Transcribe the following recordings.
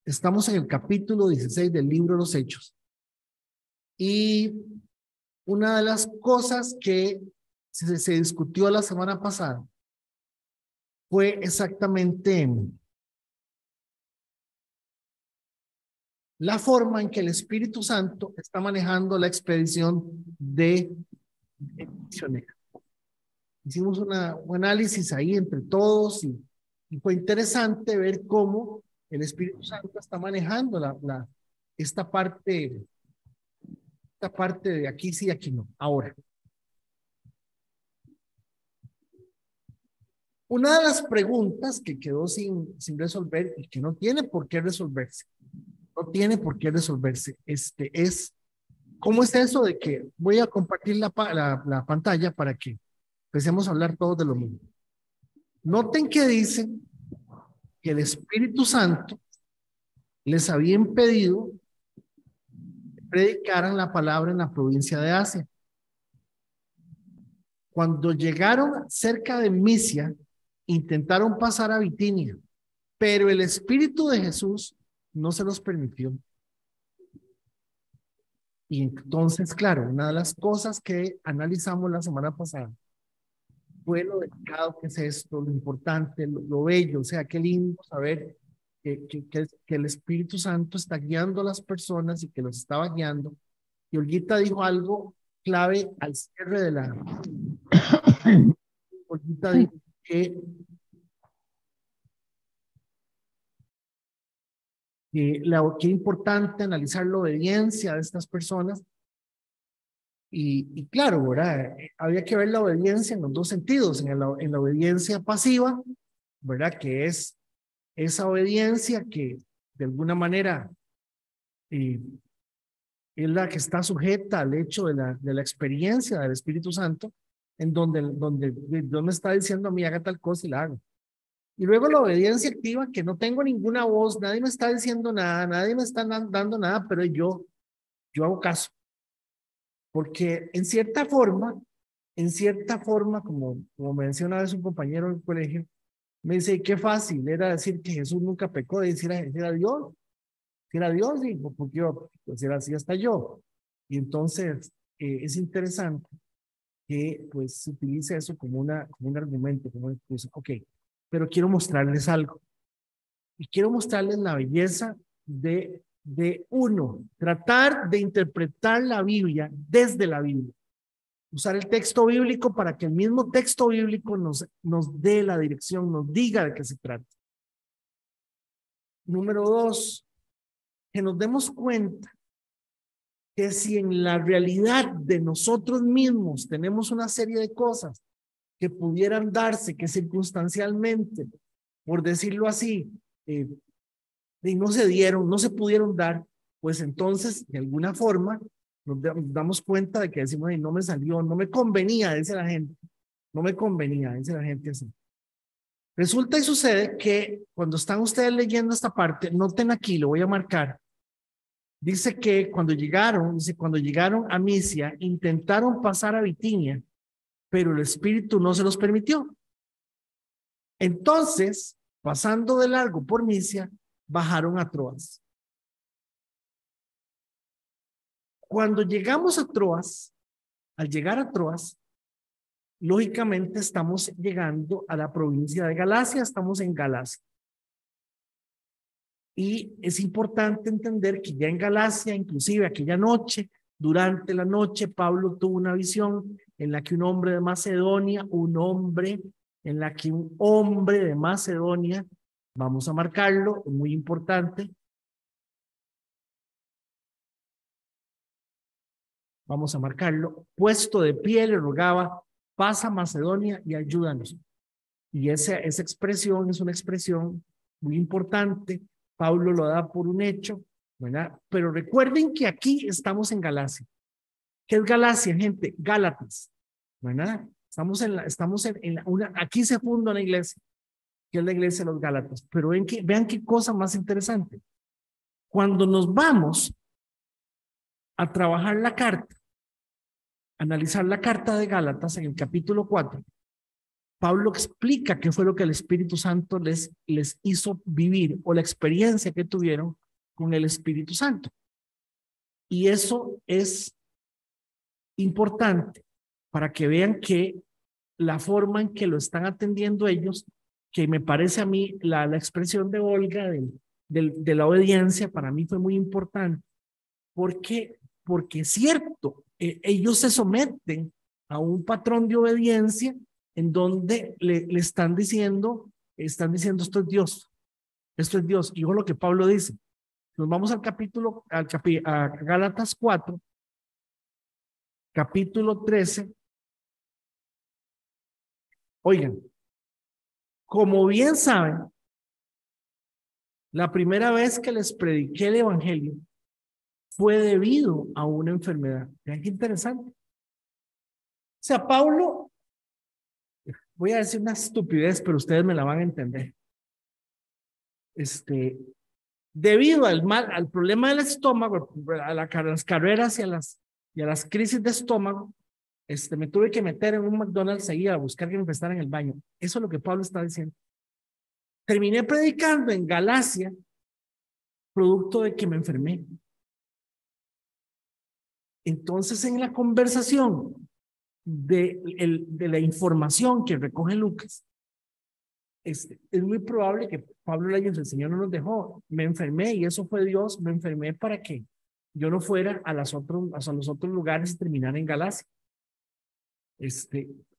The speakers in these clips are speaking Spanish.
Estamos en el capítulo 16 del libro de los Hechos. Y una de las cosas que se discutió la semana pasada fue exactamente la forma en que el Espíritu Santo está manejando la expedición de misioneros. Hicimos un análisis ahí entre todos y fue interesante ver cómo el Espíritu Santo está manejando esta parte de aquí sí, aquí no. Ahora, una de las preguntas que quedó sin resolver y que no tiene por qué resolverse, es ¿cómo es eso de que voy a compartir la pantalla para que empecemos a hablar todos de lo mismo? Noten que dicen que el Espíritu Santo les había impedido que predicaran la palabra en la provincia de Asia. Cuando llegaron cerca de Misia, intentaron pasar a Bitinia, pero el Espíritu de Jesús no se los permitió. Y entonces, claro, una de las cosas que analizamos la semana pasada fue lo delicado que es esto, lo importante, lo bello, o sea, qué lindo saber que el Espíritu Santo está guiando a las personas y que los estaba guiando. Y Olguita dijo algo clave al cierre de Olguita dijo que importante analizar la obediencia de estas personas. Y claro, ¿verdad? Había que ver la obediencia en los dos sentidos, en la obediencia pasiva, ¿verdad? Que es esa obediencia que de alguna manera es la que está sujeta al hecho de la experiencia del Espíritu Santo, en donde Dios me está diciendo a mí, haga tal cosa y la hago. Y luego la obediencia activa, que no tengo ninguna voz, nadie me está diciendo nada, nadie me está dando nada, pero yo hago caso. Porque en cierta forma, como me decía una vez un compañero del colegio, me dice, qué fácil era decir que Jesús nunca pecó, decir era Dios. Si era Dios, digo, porque yo, pues era así hasta yo. Y entonces es interesante que pues se utilice eso como un argumento, como una excusa. Ok, pero quiero mostrarles algo. Y quiero mostrarles la belleza de uno, tratar de interpretar la Biblia desde la Biblia. Usar el texto bíblico para que el mismo texto bíblico nos dé la dirección, nos diga de qué se trata. Número 2, que nos demos cuenta que si en la realidad de nosotros mismos tenemos una serie de cosas que pudieran darse, que circunstancialmente, por decirlo así, y no se dieron, no se pudieron dar, pues entonces, de alguna forma, nos damos cuenta de que decimos, no me salió, no me convenía, dice la gente, no me convenía, dice la gente así. Resulta y sucede que cuando están ustedes leyendo esta parte, noten aquí, lo voy a marcar, dice que cuando llegaron a Misia, intentaron pasar a Bitinia, pero el Espíritu no se los permitió. Entonces, pasando de largo por Misia, bajaron a Troas. Cuando llegamos a Troas, al llegar a Troas, lógicamente estamos llegando a la provincia de Galacia, estamos en Galacia. Y es importante entender que ya en Galacia, inclusive aquella noche, durante la noche, Pablo tuvo una visión en la que un hombre de Macedonia, vamos a marcarlo, es muy importante, vamos a marcarlo, puesto de pie le rogaba, pasa Macedonia y ayúdanos. Y esa expresión es una expresión muy importante. Pablo lo da por un hecho, ¿verdad? Pero recuerden que aquí estamos en Galacia. ¿Qué es Galacia, gente? Gálatas, ¿verdad? Estamos aquí se funda una iglesia, que es la iglesia de los Gálatas. Pero vean qué cosa más interesante. Cuando nos vamos a trabajar la carta, analizar la carta de Gálatas en el capítulo 4, Pablo explica qué fue lo que el Espíritu Santo les hizo vivir o la experiencia que tuvieron con el Espíritu Santo. Y eso es importante para que vean que la forma en que lo están atendiendo ellos, que me parece a mí la expresión de Olga de la obediencia, para mí fue muy importante, porque es cierto, ellos se someten a un patrón de obediencia en donde le están diciendo esto es Dios, esto es Dios. Y ojo lo que Pablo dice. Nos vamos al capítulo, a Gálatas 4, capítulo 13. Oigan, como bien saben, la primera vez que les prediqué el evangelio fue debido a una enfermedad. Vean qué interesante. O sea, Pablo, voy a decir una estupidez, pero ustedes me la van a entender. Debido al problema del estómago, a las carreras y a las crisis de estómago, me tuve que meter en un McDonald's ahí a buscar que me prestara en el baño. Eso es lo que Pablo está diciendo. Terminé predicando en Galacia, producto de que me enfermé. Entonces, en la conversación de la información que recoge Lucas, es muy probable que Pablo le diga, el Señor no nos dejó, me enfermé y eso fue Dios, me enfermé para que yo no fuera a los otros lugares y terminar en Galacia.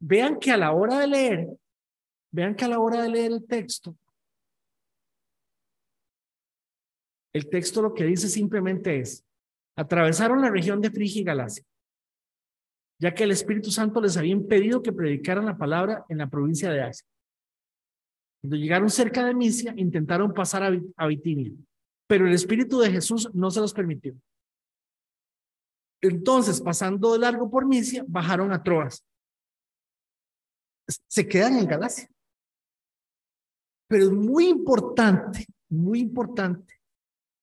Vean que a la hora de leer el texto lo que dice simplemente es, atravesaron la región de Frigia y Galacia, ya que el Espíritu Santo les había impedido que predicaran la palabra en la provincia de Asia. Cuando llegaron cerca de Misia, intentaron pasar a Bitinia, pero el Espíritu de Jesús no se los permitió. Entonces, pasando de largo por Misia, bajaron a Troas. Se quedan en Galacia. Pero es muy importante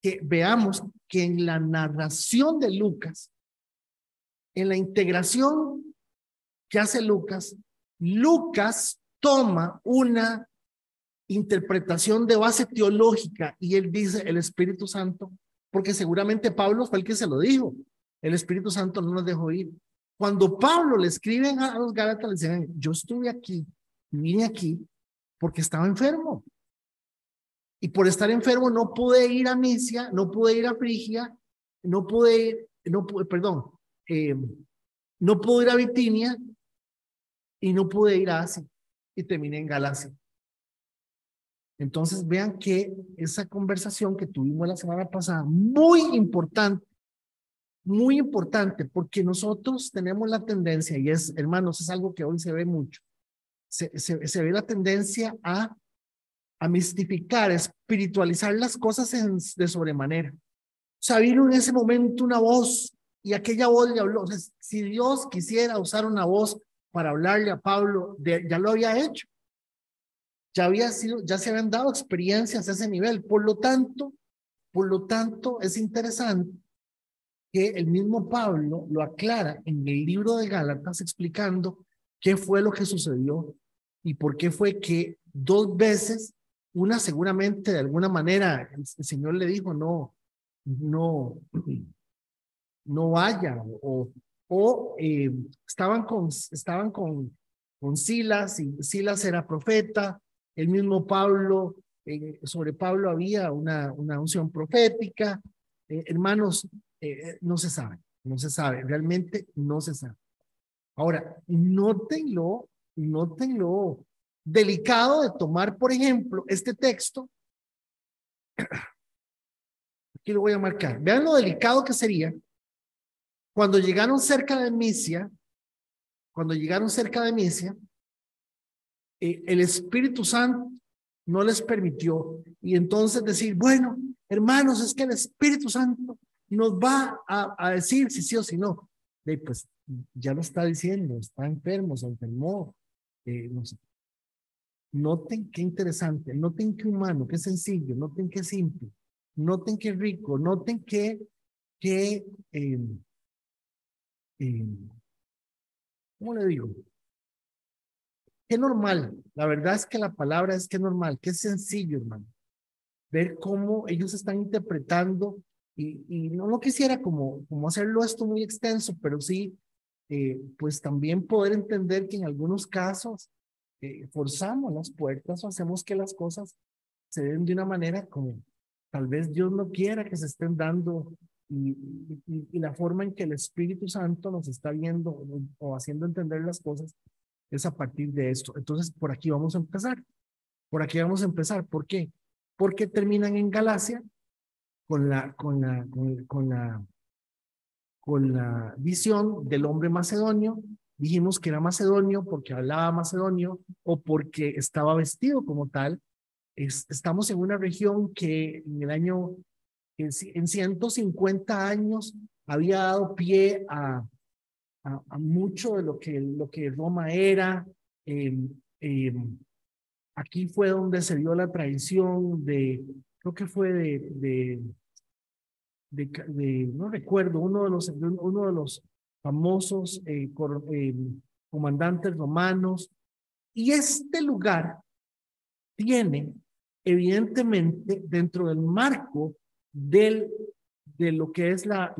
que veamos que en la narración de Lucas, en la integración que hace Lucas, Lucas toma una interpretación de base teológica y él dice el Espíritu Santo, porque seguramente Pablo fue el que se lo dijo, el Espíritu Santo no nos dejó ir. Cuando Pablo le escriben a los Gálatas, le dicen, yo estuve aquí, vine aquí porque estaba enfermo. Y por estar enfermo no pude ir a Misia, no pude ir a Frigia, no pude ir a Bitinia y no pude ir a Asia y terminé en Galacia. Entonces vean que esa conversación que tuvimos la semana pasada, muy importante, porque nosotros tenemos la tendencia, y hermanos, es algo que hoy se ve mucho, se ve la tendencia a mistificar, espiritualizar las cosas de sobremanera. O sea, vino en ese momento una voz y aquella voz le habló. O sea, si Dios quisiera usar una voz para hablarle a Pablo, ya lo había hecho. Ya se habían dado experiencias a ese nivel. Por lo tanto, es interesante que el mismo Pablo lo aclara en el libro de Gálatas explicando qué fue lo que sucedió y por qué fue que 2 veces, una seguramente de alguna manera el Señor le dijo no vaya, estaban con Silas y Silas era profeta, el mismo Pablo, sobre Pablo había una unción profética. Hermanos, no se sabe, realmente no se sabe. Ahora, nótenlo delicado de tomar, por ejemplo, este texto. Aquí lo voy a marcar. Vean lo delicado que sería cuando llegaron cerca de Misia, el Espíritu Santo no les permitió. Y entonces decir, bueno, hermanos, es que el Espíritu Santo nos va a decir si sí o si no. Pues ya lo está diciendo, está enfermo, se enfermó. No sé. Noten qué interesante, noten qué humano, qué sencillo, noten qué simple, noten qué rico, noten qué ¿cómo le digo? qué normal. La verdad es que la palabra es que normal, qué sencillo, hermano. Ver cómo ellos están interpretando y no lo quisiera como hacerlo esto muy extenso, pero sí, pues también poder entender que en algunos casos forzamos las puertas o hacemos que las cosas se den de una manera como tal vez Dios no quiera que se estén dando y la forma en que el Espíritu Santo nos está viendo o haciendo entender las cosas es a partir de esto. Entonces, por aquí vamos a empezar. Por aquí vamos a empezar. ¿Por qué? Porque terminan en Galacia con la visión del hombre macedonio. Dijimos que era macedonio porque hablaba macedonio o porque estaba vestido como tal. Estamos en una región que en el año, en 150 años, había dado pie a mucho de lo que Roma era. Eh, eh, Aquí fue donde se dio la traición creo que fue no recuerdo, uno de los famosos comandantes romanos. Y este lugar tiene, evidentemente, dentro del marco de lo que es la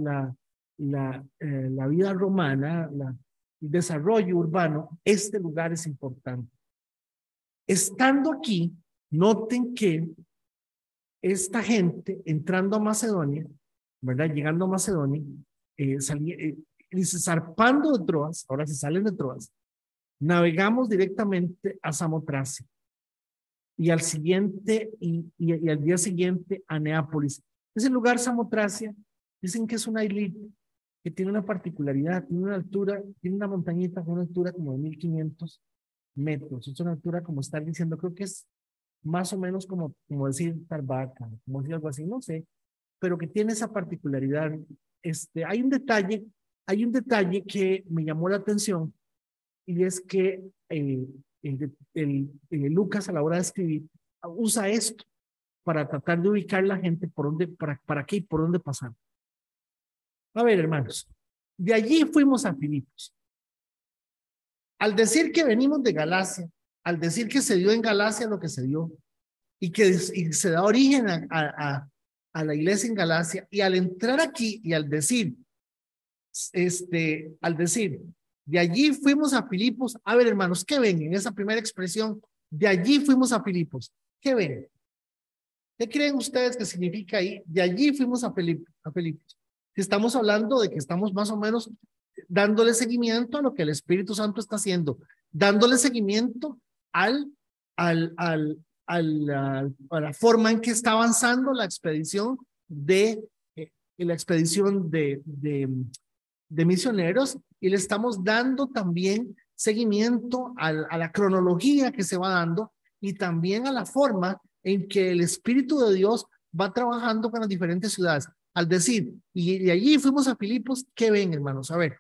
vida romana, el desarrollo urbano, este lugar es importante. Estando aquí, noten que esta gente entrando a Macedonia, ¿verdad? Llegando a Macedonia, dice, zarpando de Troas, ahora se salen de Troas, navegamos directamente a Samotracia y al siguiente, y al día siguiente a Neápolis. Ese lugar, Samotracia, dicen que es una islita que tiene una particularidad, tiene una altura, tiene una montañita con una altura como de 1500 metros. Es una altura como estar diciendo, creo que es más o menos como decir Tarbaca, como decir algo así, no sé, pero que tiene esa particularidad. Hay un detalle que me llamó la atención y es que Lucas a la hora de escribir usa esto para tratar de ubicar la gente por dónde, para qué y por dónde pasar. A ver, hermanos, de allí fuimos a Filipos. Al decir que venimos de Galacia, al decir que se dio en Galacia lo que se dio y que se da origen a la iglesia en Galacia, y al entrar aquí y al decir, de allí fuimos a Filipos. A ver, hermanos, ¿qué ven en esa primera expresión? De allí fuimos a Filipos. ¿Qué ven? ¿Qué creen ustedes que significa ahí? De allí fuimos a Filipos. Estamos hablando de que estamos más o menos dándole seguimiento a lo que el Espíritu Santo está haciendo, dándole seguimiento al, a la forma en que está avanzando la expedición de misioneros, y le estamos dando también seguimiento a la cronología que se va dando y también a la forma en que el Espíritu de Dios va trabajando con las diferentes ciudades. Al decir, y de allí fuimos a Filipos, ¿qué ven, hermanos? A ver,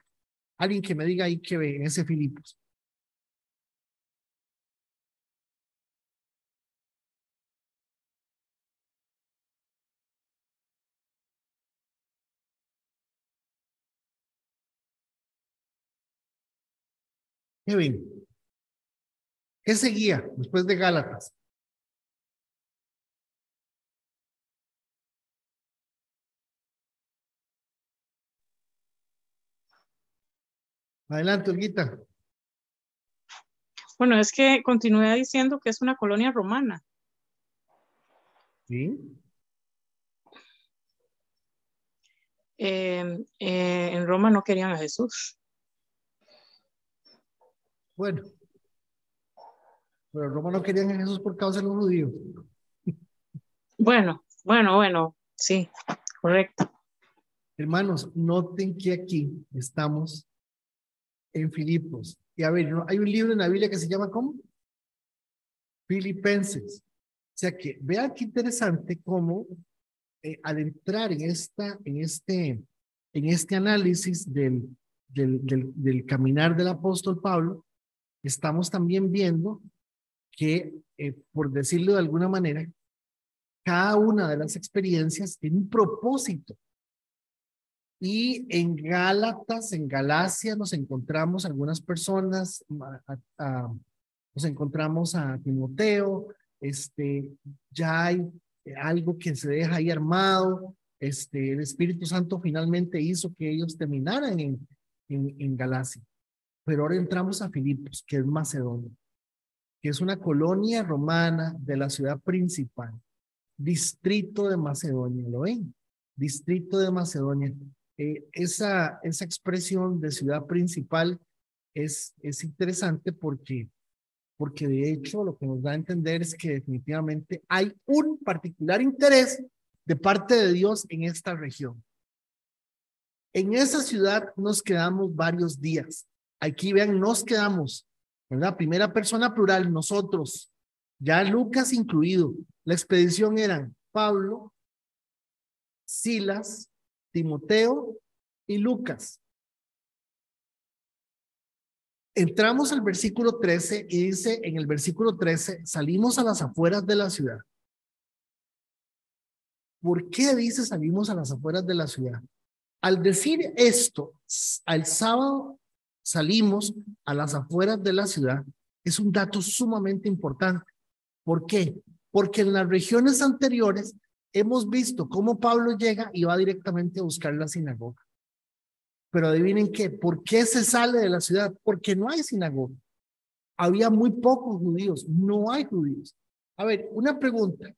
alguien que me diga ahí qué ve en ese Filipos. ¿Qué ven? ¿Qué seguía después de Gálatas? Adelante, Olguita. Bueno, es que continúa diciendo que es una colonia romana. Sí. En Roma no querían a Jesús. Bueno, pero Roma no querían a Jesús por causa de los judíos. Bueno, sí, correcto. Hermanos, noten que aquí estamos en Filipos. Y a ver, ¿no? Hay un libro en la Biblia que se llama ¿cómo? Filipenses. O sea que vean qué interesante cómo al entrar en este análisis del caminar del apóstol Pablo, estamos también viendo que, por decirlo de alguna manera, cada una de las experiencias tiene un propósito. Y en Gálatas, en Galacia, nos encontramos algunas personas Nos encontramos a Timoteo, ya hay algo que se deja ahí armado, el Espíritu Santo finalmente hizo que ellos terminaran en Galacia. Pero ahora entramos a Filipos, que es Macedonia, que es una colonia romana de la ciudad principal, distrito de Macedonia, ¿lo ven? Distrito de Macedonia. Esa expresión de ciudad principal es interesante porque de hecho lo que nos da a entender es que definitivamente hay un particular interés de parte de Dios en esta región. En esa ciudad nos quedamos varios días. Aquí vean, nos quedamos, ¿verdad? Primera persona plural, nosotros, ya Lucas incluido. La expedición eran Pablo, Silas, Timoteo y Lucas. Entramos al versículo 13 y dice en el versículo 13, salimos a las afueras de la ciudad. ¿Por qué dice salimos a las afueras de la ciudad? Al decir esto, al sábado salimos a las afueras de la ciudad, es un dato sumamente importante. ¿Por qué? Porque en las regiones anteriores hemos visto cómo Pablo llega y va directamente a buscar la sinagoga. Pero adivinen qué, ¿por qué se sale de la ciudad? Porque no hay sinagoga. Había muy pocos judíos, no hay judíos. A ver, una pregunta.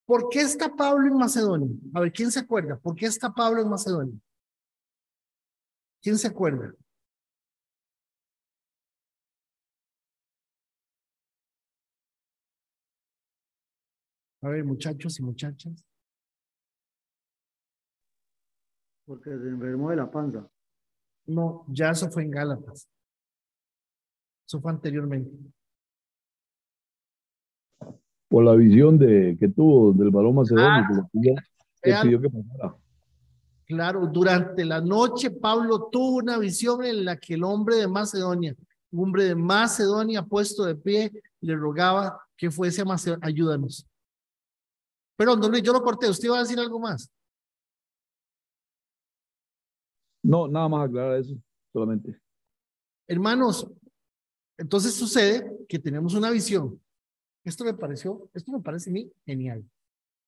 ¿Por qué está Pablo en Macedonia? A ver, ¿quién se acuerda? ¿Por qué está Pablo en Macedonia? ¿Quién se acuerda? A ver, muchachos y muchachas. Porque se enfermó de la panza. No, ya eso fue en Gálatas. Eso fue anteriormente. Por la visión que tuvo del varón macedónico, que Vean, pidió que pasara. claro, durante la noche Pablo tuvo una visión en la que el hombre de Macedonia, puesto de pie, le rogaba que fuese a Macedonia. Ayúdanos. Perdón, don Luis, yo lo corté. ¿Usted iba a decir algo más? No, nada más aclarar eso, solamente. Hermanos, entonces sucede que tenemos una visión. Esto me parece a mí genial.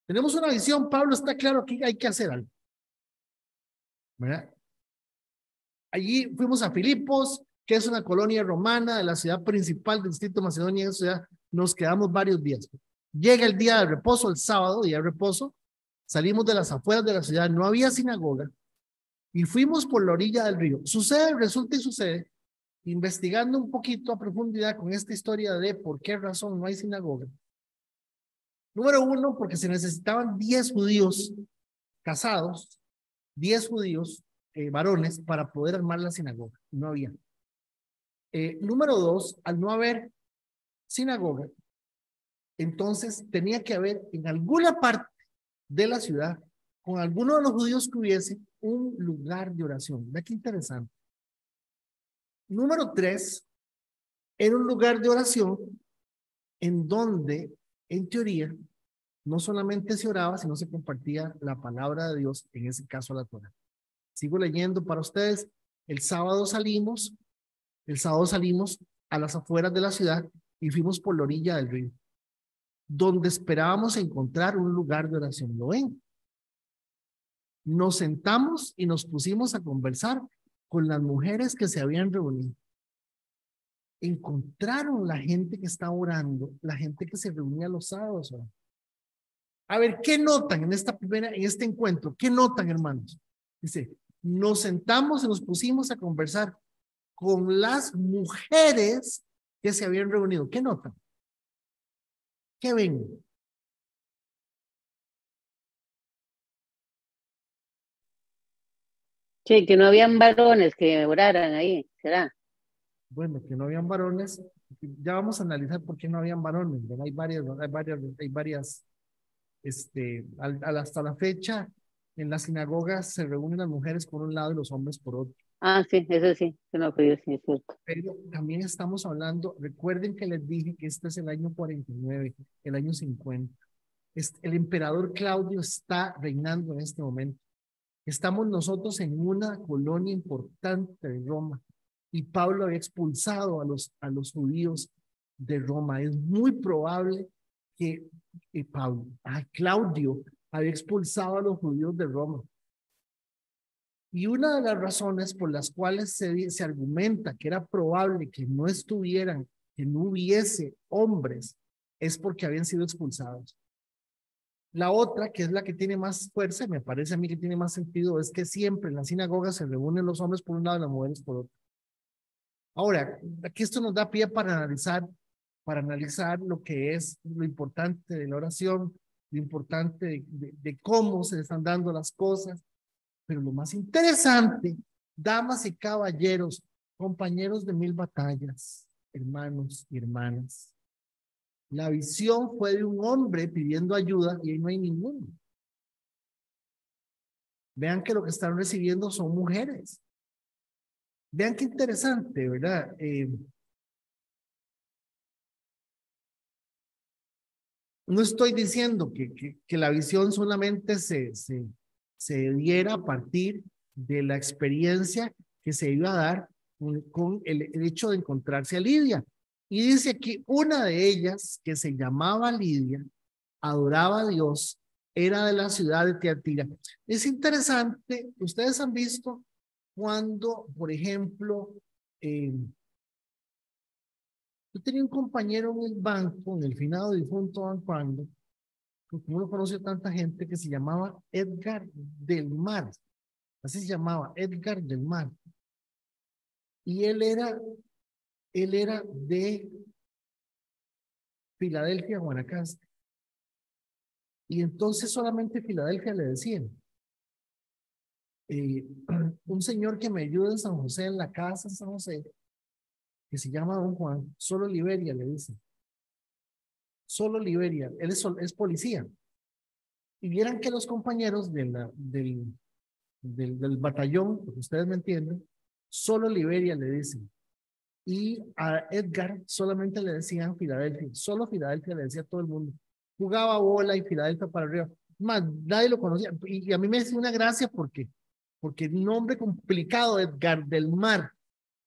Tenemos una visión, Pablo está claro que hay que hacer algo. ¿Verdad? Allí fuimos a Filipos, que es una colonia romana de la ciudad principal del distrito de Macedonia. En esa ciudad nos quedamos varios días. Llega el día de reposo, el sábado, día de reposo. Salimos de las afueras de la ciudad, no había sinagoga y fuimos por la orilla del río. Resulta y sucede, investigando un poquito a profundidad con esta historia de por qué razón no hay sinagoga. Número uno, porque se necesitaban 10 judíos casados, 10 judíos varones para poder armar la sinagoga. No había. Número dos, al no haber sinagoga, entonces tenía que haber en alguna parte de la ciudad, con alguno de los judíos que hubiese, un lugar de oración. Mira qué interesante. Número tres, era un lugar de oración en donde, en teoría, no solamente se oraba, sino se compartía la palabra de Dios, en ese caso la Torá. Sigo leyendo para ustedes. El sábado salimos a las afueras de la ciudad y fuimos por la orilla del río, donde esperábamos encontrar un lugar de oración. ¿Lo ven? Nos sentamos y nos pusimos a conversar con las mujeres que se habían reunido. Encontraron la gente que está orando, la gente que se reunía los sábados. A ver, ¿qué notan en este encuentro? ¿Qué notan, hermanos? Dice, nos sentamos y nos pusimos a conversar con las mujeres que se habían reunido. ¿Qué notan? ¿Qué ven? Sí, que no habían varones que oraran ahí, ¿será? Bueno, que no habían varones. Ya vamos a analizar por qué no habían varones. ¿Verdad? Hay varias, hasta la fecha, en las sinagogas se reúnen las mujeres por un lado y los hombres por otro. Ah, sí, eso sí, que no podía sí, es cierto. Pero también estamos hablando, recuerden que les dije que este es el año 49, el año 50. El emperador Claudio está reinando en este momento. Estamos nosotros en una colonia importante de Roma y Pablo había expulsado a los judíos de Roma. Es muy probable que Claudio había expulsado a los judíos de Roma. Y una de las razones por las cuales se argumenta que era probable que no estuvieran, que no hubiese hombres, es porque habían sido expulsados. La otra, que es la que tiene más fuerza, y me parece a mí que tiene más sentido, es que siempre en la sinagoga se reúnen los hombres por un lado y las mujeres por otro. Ahora, aquí esto nos da pie para analizar lo que es lo importante de la oración, lo importante de cómo se están dando las cosas. Pero lo más interesante, damas y caballeros, compañeros de 1000 batallas, hermanos y hermanas, la visión fue de un hombre pidiendo ayuda y ahí no hay ninguno. Vean que lo que están recibiendo son mujeres. Vean qué interesante, ¿verdad? No estoy diciendo que la visión solamente se diera a partir de la experiencia que se iba a dar con el hecho de encontrarse a Lidia. Y dice aquí, una de ellas, que se llamaba Lidia, adoraba a Dios, era de la ciudad de Tiatira. Es interesante, ustedes han visto cuando, por ejemplo, yo tenía un compañero en el banco, en el finado difunto banco, como no conoció tanta gente, que se llamaba Edgar del Mar. Así se llamaba, Edgar del Mar. Y él era de Filadelfia, Guanacaste. Y entonces solamente Filadelfia le decían. Un señor que me ayuda en San José, en la casa en San José, que se llama Don Juan, solo Liberia le dice. Solo Liberia, él es policía. Y vieran que los compañeros del batallón, porque ustedes me entienden, solo Liberia le dicen. Y a Edgar solamente le decían Filadelfia, solo Filadelfia le decía a todo el mundo. Jugaba bola y Filadelfia para arriba. Más, nadie lo conocía. Y a mí me hace una gracia porque un nombre complicado, Edgar del Mar,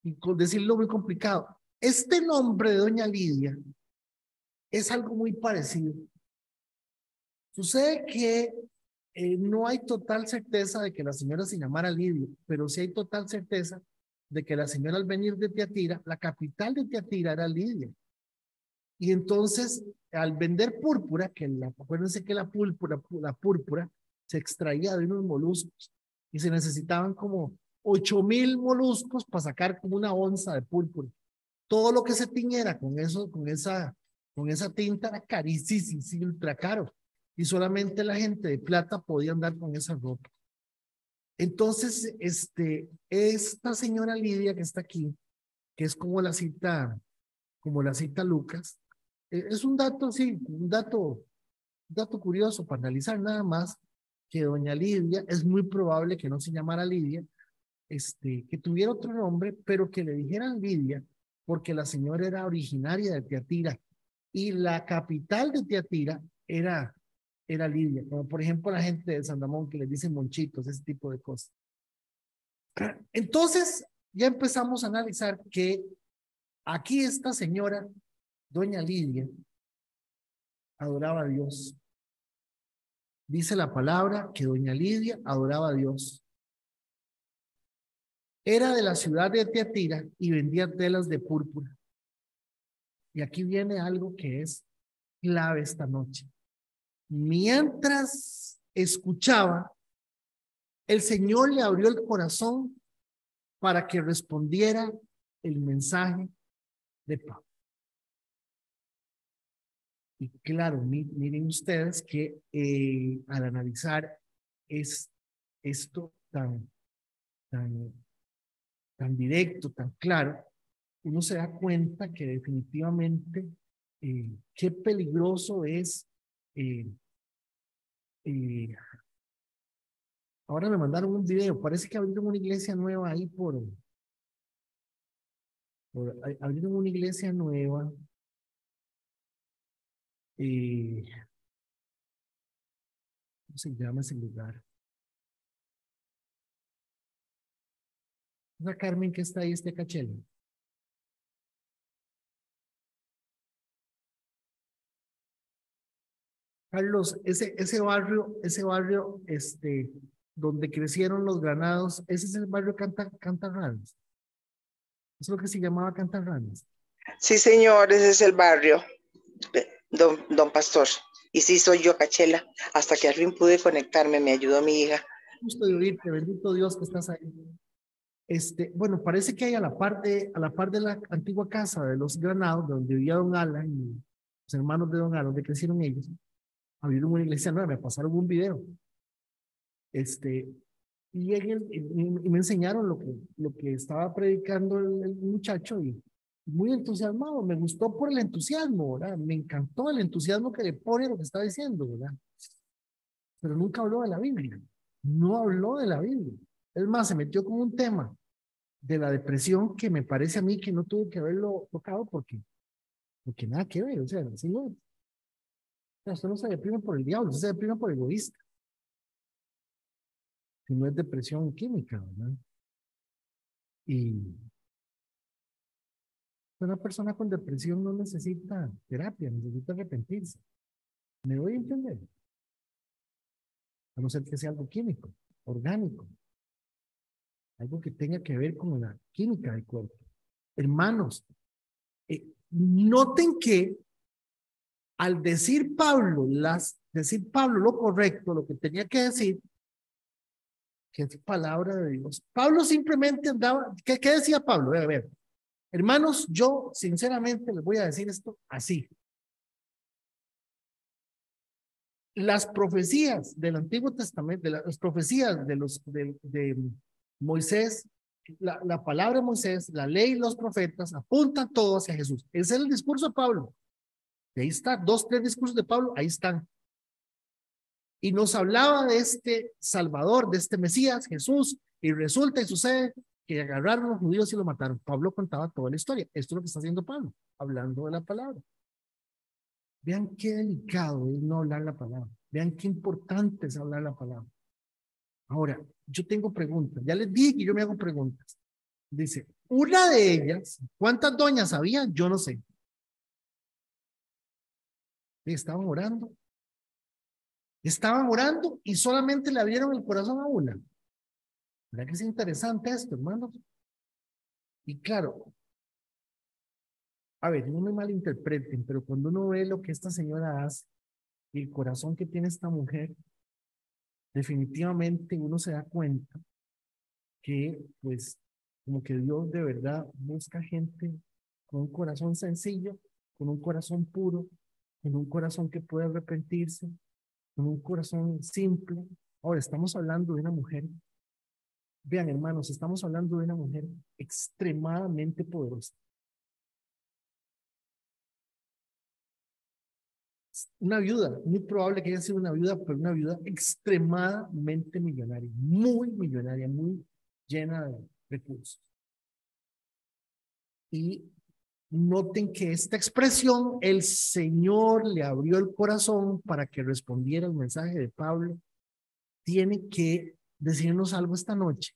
y con decirlo muy complicado. Este nombre de doña Lidia es algo muy parecido. Sucede que no hay total certeza de que la señora se llamara Lidia, pero sí hay total certeza de que la señora al venir de Tiatira, la capital de Tiatira era Lidia. Y entonces, al vender púrpura, acuérdense que la púrpura se extraía de unos moluscos y se necesitaban como 8000 moluscos para sacar como una onza de púrpura. Todo lo que se tiñera con esa tinta era carísimo, sí, ultra caro. Y solamente la gente de plata podía andar con esa ropa. Entonces, esta señora Lidia que está aquí, que es como la cita Lucas, es un dato, sí, un dato curioso para analizar nada más, que doña Lidia, es muy probable que no se llamara Lidia, que tuviera otro nombre, pero que le dijeran Lidia, porque la señora era originaria de Tiatira, y la capital de Tiatira era Lidia, como por ejemplo la gente de San Ramón que les dicen monchitos, ese tipo de cosas. Entonces, ya empezamos a analizar que aquí esta señora, doña Lidia, adoraba a Dios. Dice la palabra que doña Lidia adoraba a Dios. Era de la ciudad de Tiatira y vendía telas de púrpura. Y aquí viene algo que es clave esta noche. Mientras escuchaba, el Señor le abrió el corazón para que respondiera el mensaje de Pablo. Y claro, miren ustedes que al analizar esto tan directo, tan claro, uno se da cuenta que definitivamente qué peligroso es. Ahora me mandaron un video, parece que abrieron una iglesia nueva ahí abrieron una iglesia nueva. ¿Cómo se llama ese lugar? La Carmen que está ahí, Cachel. Carlos, ese barrio, donde crecieron los granados, ese es el barrio Cantarranas. Es lo que se llamaba Cantarranas. Sí, señor, ese es el barrio, don Pastor. Y sí, soy yo, Cachela. Hasta que al fin pude conectarme, me ayudó mi hija. Gusto de oírte, bendito Dios que estás ahí. Bueno, parece que hay a la par de la antigua casa de los Granados, donde vivía don Alan y los hermanos de don Alan, donde crecieron ellos, abrieron una iglesia nueva, me pasaron un video. Y me enseñaron lo que estaba predicando el muchacho y muy entusiasmado, me gustó por el entusiasmo, ¿verdad? Me encantó el entusiasmo que le pone a lo que está diciendo, ¿verdad? Pero nunca habló de la Biblia, no habló de la Biblia. Es más, se metió con un tema de la depresión que me parece a mí que no tuvo que haberlo tocado porque nada que ver, o sea, así no. O sea, usted no se deprime por el diablo, usted se deprime por egoísta. Si no es depresión química, ¿verdad? Y una persona con depresión no necesita terapia, necesita arrepentirse. ¿Me voy a entender? A no ser que sea algo químico, orgánico. Algo que tenga que ver con la química del cuerpo. Hermanos, noten que al decir Pablo lo correcto, lo que tenía que decir, que es palabra de Dios. Pablo simplemente andaba, ¿qué decía Pablo? A ver, hermanos, yo sinceramente les voy a decir esto así. Las profecías del Antiguo Testamento, las profecías de Moisés, la palabra de Moisés, la ley y los profetas apuntan todo hacia Jesús. Ese es el discurso de Pablo. Y ahí está, 2, 3 discursos de Pablo, ahí están. Y nos hablaba de este Salvador, de este Mesías, Jesús, y resulta y sucede que agarraron a los judíos y lo mataron. Pablo contaba toda la historia. Esto es lo que está haciendo Pablo, hablando de la palabra. Vean qué delicado es no hablar la palabra. Vean qué importante es hablar la palabra. Ahora, yo tengo preguntas. Ya les dije que yo me hago preguntas. Dice, una de ellas, ¿cuántas doñas había? Yo no sé. Estaban orando. Estaban orando y solamente le abrieron el corazón a una. ¿Verdad que es interesante esto, hermanos? Y claro, a ver, no me malinterpreten, pero cuando uno ve lo que esta señora hace y el corazón que tiene esta mujer, definitivamente uno se da cuenta que, pues, como que Dios de verdad busca gente con un corazón sencillo, con un corazón puro, con un corazón que puede arrepentirse, con un corazón simple. Ahora, estamos hablando de una mujer, vean hermanos, estamos hablando de una mujer extremadamente poderosa. Una viuda, muy probable que haya sido una viuda, pero una viuda extremadamente millonaria, muy llena de recursos. Y noten que esta expresión, el Señor le abrió el corazón para que respondiera el mensaje de Pablo, tiene que decirnos algo esta noche.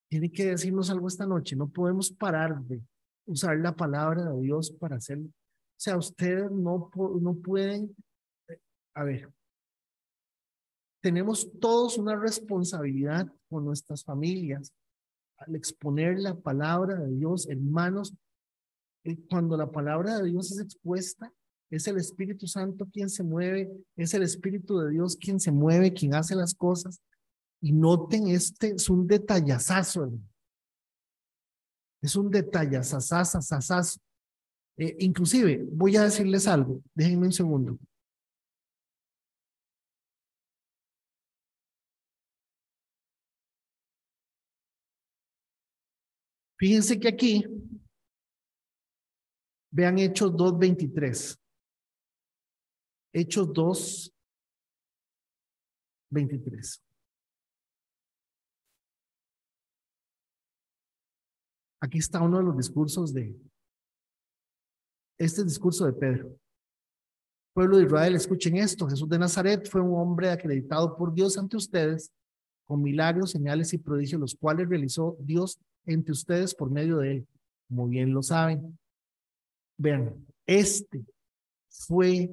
Tiene que decirnos algo esta noche. No podemos parar de usar la palabra de Dios para hacerlo. O sea, ustedes no pueden, a ver, tenemos todos una responsabilidad con nuestras familias al exponer la palabra de Dios, hermanos. Cuando la palabra de Dios es expuesta, es el Espíritu Santo quien se mueve, es el Espíritu de Dios quien se mueve, quien hace las cosas. Y noten, este es un detallazazo, hermano. Es un detallazazazazazazo. Inclusive, voy a decirles algo, déjenme un segundo. Fíjense que aquí, vean Hechos 2:23. Hechos 2:23. Aquí está uno de los discursos este discurso de Pedro. Pueblo de Israel, escuchen esto. Jesús de Nazaret fue un hombre acreditado por Dios ante ustedes con milagros, señales y prodigios, los cuales realizó Dios entre ustedes por medio de él, como bien lo saben. Vean, este fue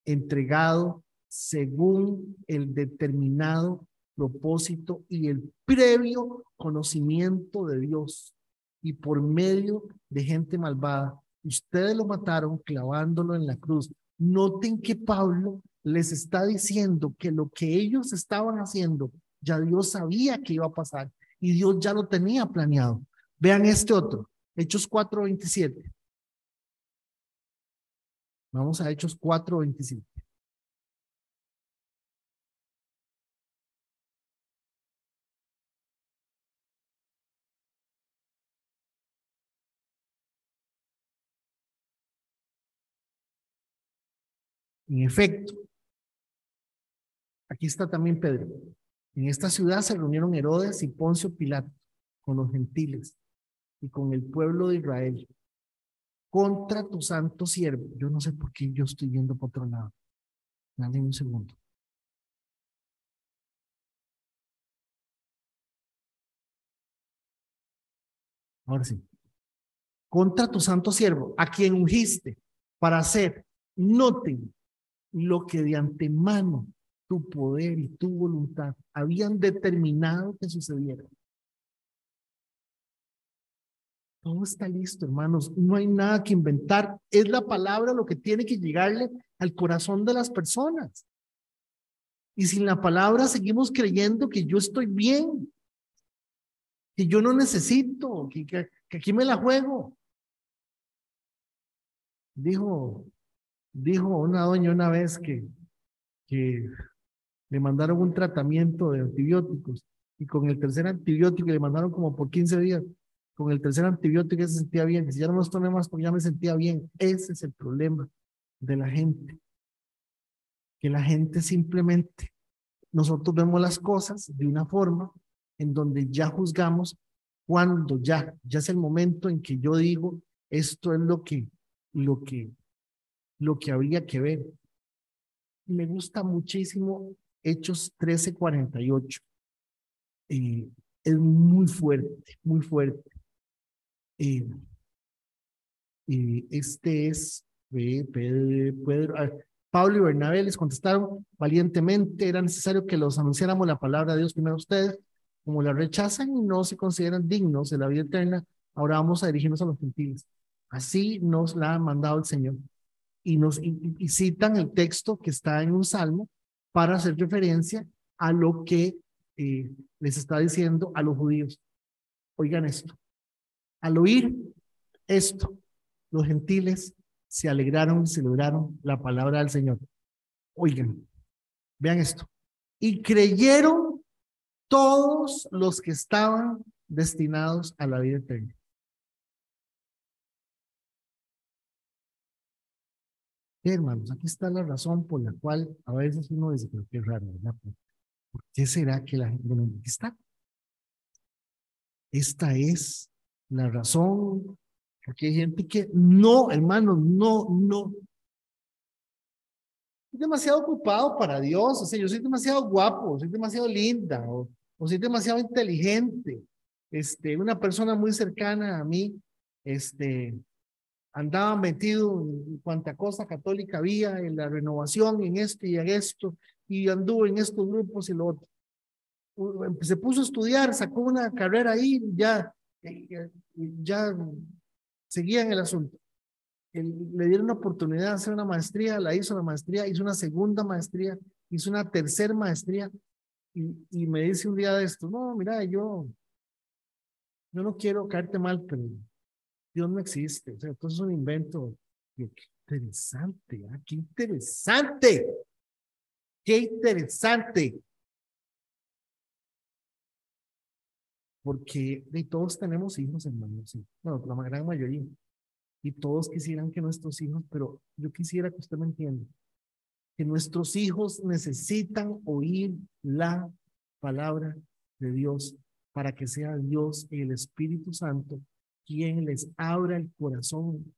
entregado según el determinado propósito y el previo conocimiento de Dios. Y por medio de gente malvada, ustedes lo mataron clavándolo en la cruz. Noten que Pablo les está diciendo que lo que ellos estaban haciendo, ya Dios sabía que iba a pasar y Dios ya lo tenía planeado. Vean este otro, Hechos 4:27. Vamos a Hechos 4:27. En efecto, aquí está también Pedro. En esta ciudad se reunieron Herodes y Poncio Pilato con los gentiles y con el pueblo de Israel contra tu santo siervo. Yo no sé por qué yo estoy viendo por otro lado. Dame un segundo. Ahora sí. Contra tu santo siervo, a quien ungiste para hacer, noten, lo que de antemano tu poder y tu voluntad habían determinado que sucediera. Todo está listo, hermanos. No hay nada que inventar. Es la palabra lo que tiene que llegarle al corazón de las personas. Y sin la palabra seguimos creyendo que yo estoy bien, que yo no necesito, que aquí me la juego. Dijo una doña una vez que le mandaron un tratamiento de antibióticos y con el tercer antibiótico le mandaron como por 15 días. Con el tercer antibiótico ya se sentía bien. Si ya no los tomé más porque ya me sentía bien. Ese es el problema de la gente. Que la gente simplemente, nosotros vemos las cosas de una forma en donde ya juzgamos cuando ya es el momento en que yo digo, esto es lo que habría que ver. Me gusta muchísimo Hechos 13:48. Es muy fuerte, muy fuerte. Este es Pedro, Pablo y Bernabé les contestaron valientemente, era necesario que los anunciáramos la palabra de Dios primero a ustedes, como la rechazan y no se consideran dignos de la vida eterna, ahora vamos a dirigirnos a los gentiles. Así nos la ha mandado el Señor. Y citan el texto que está en un salmo para hacer referencia a lo que les está diciendo a los judíos. Oigan esto. Al oír esto, los gentiles se alegraron y celebraron la palabra del Señor. Oigan, vean esto. Y creyeron todos los que estaban destinados a la vida eterna. Hermanos, aquí está la razón por la cual a veces uno dice, pero qué raro, ¿verdad? ¿Por qué será que la gente no está? Esta es la razón, porque hay gente que no, hermanos, no. Soy demasiado ocupado para Dios, o sea, yo soy demasiado guapo, soy demasiado linda, o soy demasiado inteligente. Una persona muy cercana a mí, andaba metido en cuanta cosa católica había, en la renovación, en esto y en esto, y anduvo en estos grupos y lo otro. Se puso a estudiar, sacó una carrera ahí, ya seguía en el asunto. Le dieron una oportunidad de hacer una maestría, la hizo la maestría, hizo una segunda maestría, hizo una tercera maestría, y me dice un día de esto, no, mira, yo no quiero caerte mal, pero Dios no existe, o sea, entonces es un invento. Yo, qué interesante, qué interesante, qué interesante. Porque de todos tenemos hijos, hermanos, sí. Bueno, la gran mayoría. Y todos quisieran que nuestros hijos, pero yo quisiera que usted me entienda, que nuestros hijos necesitan oír la palabra de Dios para que sea Dios y el Espíritu Santo quien les abra el corazón.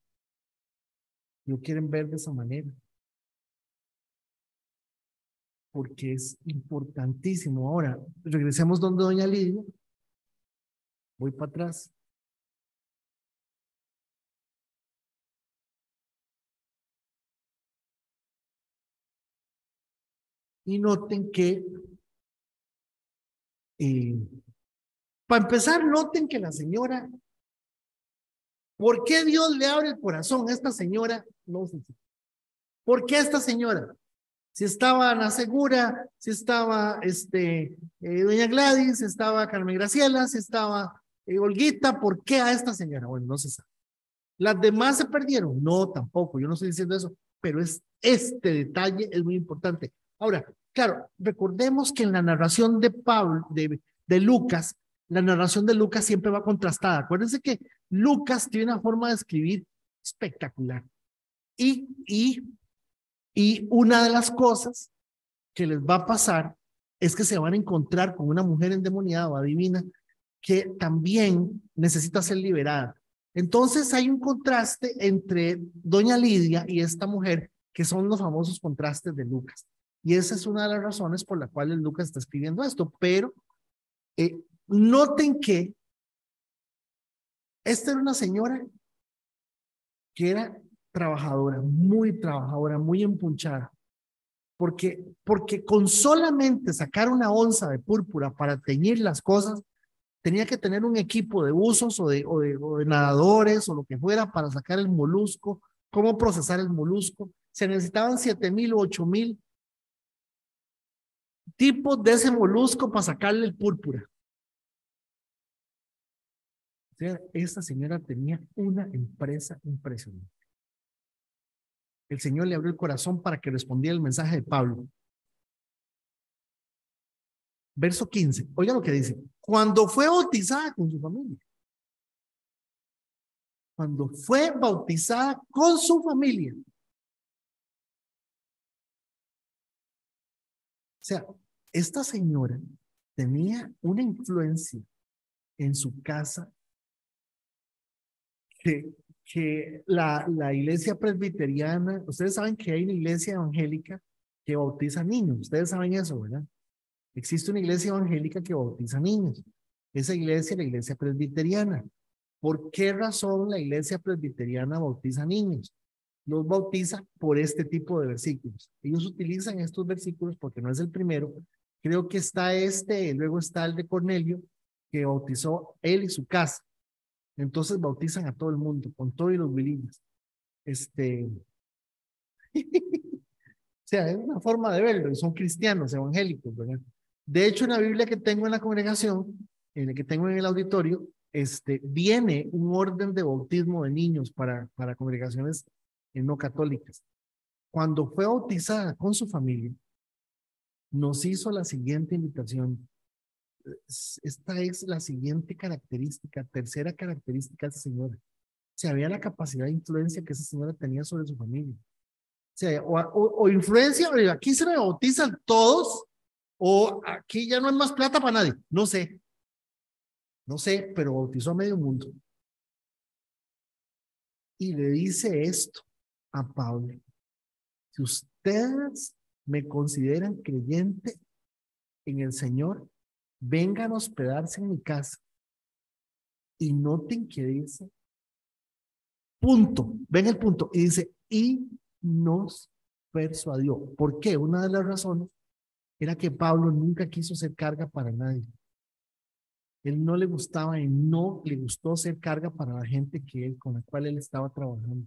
Lo quieren ver de esa manera. Porque es importantísimo. Ahora, regresemos donde doña Lidia. Voy para atrás. Y noten que, para empezar, noten que la señora, ¿por qué Dios le abre el corazón a esta señora? No sé. ¿Por qué a esta señora? Si estaba Ana Segura, si estaba doña Gladys, si estaba Carmen Graciela, si estaba Olguita, ¿por qué a esta señora? Bueno, no se sabe. ¿Las demás se perdieron? No, tampoco, yo no estoy diciendo eso, pero este detalle es muy importante. Ahora, claro, recordemos que en la narración de Pablo, de Lucas, la narración de Lucas siempre va contrastada. Acuérdense que Lucas tiene una forma de escribir espectacular. Y una de las cosas que les va a pasar es que se van a encontrar con una mujer endemoniada o adivina que también necesita ser liberada. Entonces hay un contraste entre doña Lidia y esta mujer, que son los famosos contrastes de Lucas. Y esa es una de las razones por las cuales Lucas está escribiendo esto. Pero noten que esta era una señora que era trabajadora, muy empunchada. Porque con solamente sacar una onza de púrpura para teñir las cosas, tenía que tener un equipo de buzos o de nadadores o lo que fuera para sacar el molusco, cómo procesar el molusco. Se necesitaban 7,000 o 8,000 tipos de ese molusco para sacarle el púrpura. O sea, esta señora tenía una empresa impresionante. El Señor le abrió el corazón para que respondiera el mensaje de Pablo. Verso 15. Oiga lo que dice. Cuando fue bautizada con su familia. Cuando fue bautizada con su familia. O sea, esta señora tenía una influencia en su casa que la iglesia presbiteriana, ustedes saben que hay una iglesia evangélica que bautiza niños. Ustedes saben eso, ¿verdad? Existe una iglesia evangélica que bautiza niños. Esa iglesia es la iglesia presbiteriana. ¿Por qué razón la iglesia presbiteriana bautiza niños? Los bautiza por este tipo de versículos. Ellos utilizan estos versículos porque no es el primero. Creo que está luego está el de Cornelio, que bautizó él y su casa. Entonces bautizan a todo el mundo, con todos los bilingües. O sea, es una forma de verlo, y son cristianos, evangélicos, ¿verdad? De hecho, en la Biblia que tengo en la congregación, en la que tengo en el auditorio, viene un orden de bautismo de niños para congregaciones no católicas. Cuando fue bautizada con su familia, nos hizo la siguiente invitación. Esta es la siguiente característica, tercera característica de esa señora. Se había la capacidad de influencia que esa señora tenía sobre su familia. O influencia, o aquí se me bautizan todos, o aquí ya no hay más plata para nadie. No sé, pero bautizó a medio mundo. Y le dice esto a Pablo: si ustedes me consideran creyente en el Señor, vengan a hospedarse en mi casa. Y noten que dice, punto, ven el punto, y dice, y nos persuadió. ¿Por qué? Una de las razones era que Pablo nunca quiso ser carga para nadie. Él no le gustaba y no le gustó ser carga para la gente con la cual él estaba trabajando.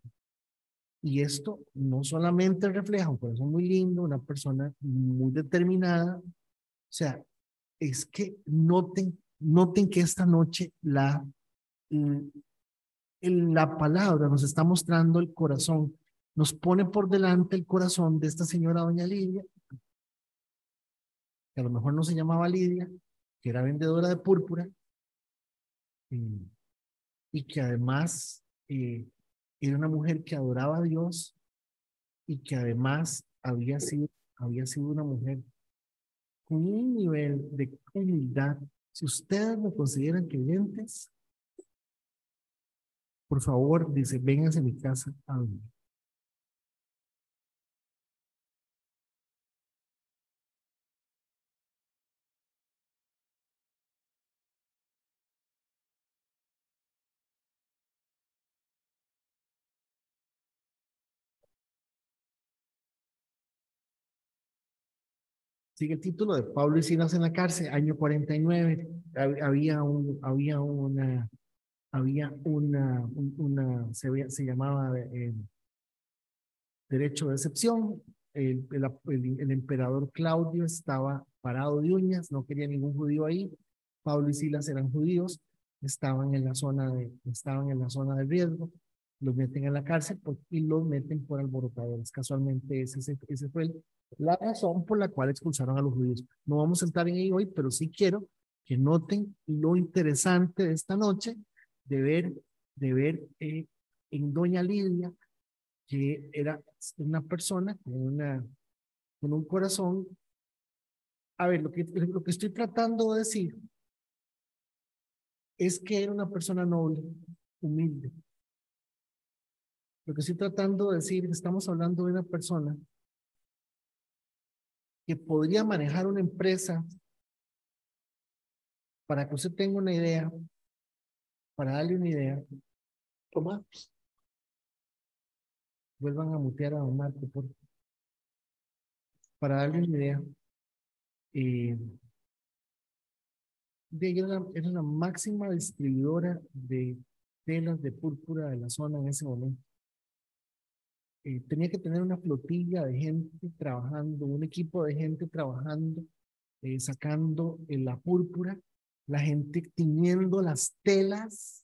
Y esto no solamente refleja un corazón muy lindo, una persona muy determinada. O sea, es que noten que esta noche la palabra nos está mostrando el corazón. Nos pone por delante el corazón de esta señora doña Lidia, que a lo mejor no se llamaba Lidia, que era vendedora de púrpura, y que además era una mujer que adoraba a Dios y que además había sido una mujer con un nivel de humildad. Si ustedes me consideran creyentes, por favor, dice, vénganse a mi casa a dormir. Sigue el título de Pablo y Silas en la cárcel, año 49. Se llamaba derecho de excepción. El emperador Claudio estaba parado de uñas, no quería ningún judío ahí. Pablo y Silas eran judíos, estaban en la zona de riesgo, los meten en la cárcel y los meten por alborotadores. Casualmente ese fue la razón por la cual expulsaron a los judíos. No vamos a entrar en ello hoy, pero sí quiero que noten lo interesante de esta noche de ver en doña Lidia, que era una persona con un corazón. A ver, lo que estoy tratando de decir es que era una persona noble, humilde. Lo que estoy tratando de decir, estamos hablando de una persona que podría manejar una empresa. Para que usted tenga una idea, para darle una idea, toma, vuelvan a mutear a don Marco, por favor. Para darle una idea, era la máxima distribuidora de telas de púrpura de la zona en ese momento. Tenía que tener una flotilla de gente trabajando, un equipo de gente trabajando, sacando la púrpura, la gente tiñendo las telas